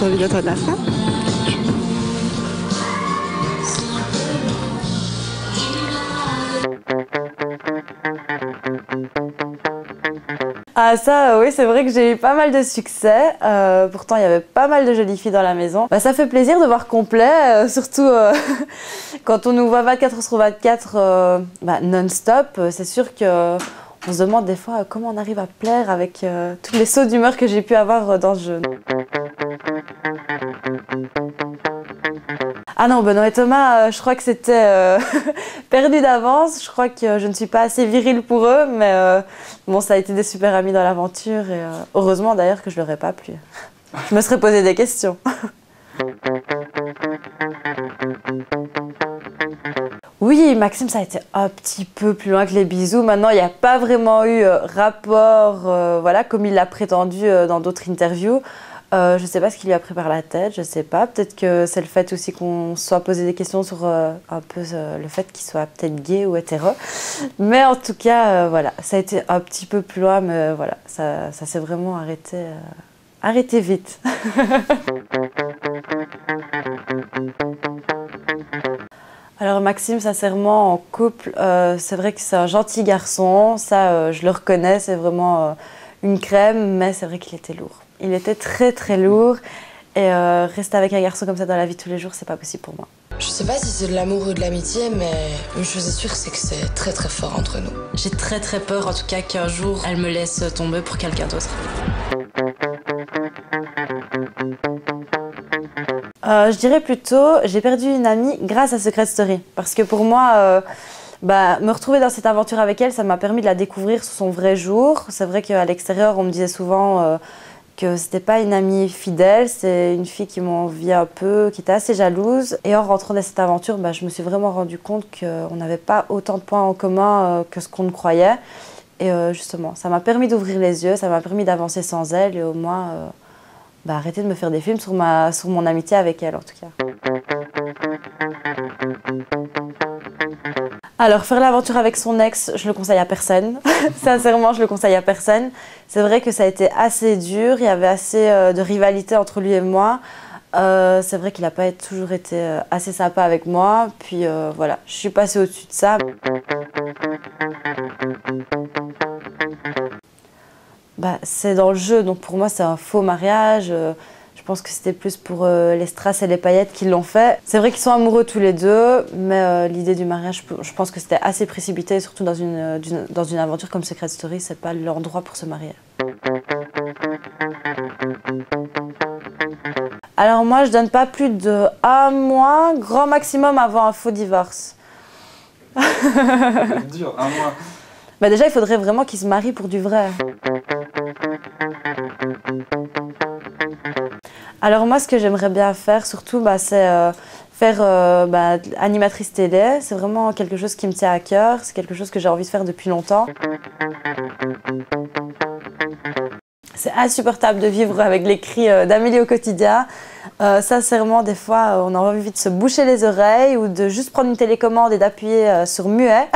T'as envie d'entendre la fin? Ah ça, oui, c'est vrai que j'ai eu pas mal de succès. Pourtant, il y avait pas mal de jolies filles dans la maison. Bah, ça fait plaisir de voir complet, surtout quand on nous voit 24 heures sur 24 non-stop. C'est sûr que on se demande des fois comment on arrive à plaire avec tous les sauts d'humeur que j'ai pu avoir dans ce jeu. Ah non, Benoît et Thomas, je crois que c'était perdu d'avance. Je crois que je ne suis pas assez virile pour eux, mais bon, ça a été des super amis dans l'aventure et heureusement d'ailleurs que je leur ai pas plu. Je me serais posé des questions. Oui, Maxime, ça a été un petit peu plus loin que les bisous. Maintenant, il n'y a pas vraiment eu rapport, voilà, comme il l'a prétendu dans d'autres interviews. Je ne sais pas ce qui lui a pris par la tête, je ne sais pas. Peut-être que c'est le fait aussi qu'on se soit posé des questions sur un peu le fait qu'il soit peut-être gay ou hétéro. Mais en tout cas, voilà, ça a été un petit peu plus loin, mais voilà, ça s'est vraiment arrêté vite. Alors Maxime, sincèrement, en couple, c'est vrai que c'est un gentil garçon, ça je le reconnais, c'est vraiment une crème, mais c'est vrai qu'il était lourd. Il était très très lourd et rester avec un garçon comme ça dans la vie de tous les jours, c'est pas possible pour moi. Je sais pas si c'est de l'amour ou de l'amitié, mais une chose est sûre, c'est que c'est très très fort entre nous. J'ai très très peur en tout cas qu'un jour elle me laisse tomber pour quelqu'un d'autre. Je dirais plutôt, j'ai perdu une amie grâce à Secret Story. Parce que pour moi, me retrouver dans cette aventure avec elle, ça m'a permis de la découvrir sous son vrai jour. C'est vrai qu'à l'extérieur, on me disait souvent que c'était pas une amie fidèle, c'est une fille qui m'enviait un peu, qui était assez jalouse. Et en rentrant dans cette aventure, je me suis vraiment rendu compte qu'on n'avait pas autant de points en commun que ce qu'on ne croyait. Et justement, ça m'a permis d'ouvrir les yeux, ça m'a permis d'avancer sans elle et au moins arrêter de me faire des films sur mon amitié avec elle en tout cas. Alors, faire l'aventure avec son ex, je le conseille à personne. Sincèrement, je le conseille à personne. C'est vrai que ça a été assez dur, il y avait assez de rivalité entre lui et moi. C'est vrai qu'il n'a pas toujours été assez sympa avec moi. Puis voilà, je suis passée au-dessus de ça. C'est dans le jeu, donc pour moi c'est un faux mariage. Je pense que c'était plus pour les strass et les paillettes qui l'ont fait. C'est vrai qu'ils sont amoureux tous les deux, mais l'idée du mariage, je pense que c'était assez précipité, surtout dans une aventure comme Secret Story, c'est pas l'endroit pour se marier. Alors moi, je donne pas plus de 1 mois, grand maximum avant un faux divorce. C'est dur, 1 mois. Déjà, il faudrait vraiment qu'ils se marient pour du vrai. Alors moi, ce que j'aimerais bien faire, surtout, c'est faire animatrice télé. C'est vraiment quelque chose qui me tient à cœur. C'est quelque chose que j'ai envie de faire depuis longtemps. C'est insupportable de vivre avec les cris d'Amélie au quotidien. Sincèrement, des fois, on a envie de se boucher les oreilles ou de juste prendre une télécommande et d'appuyer sur muet.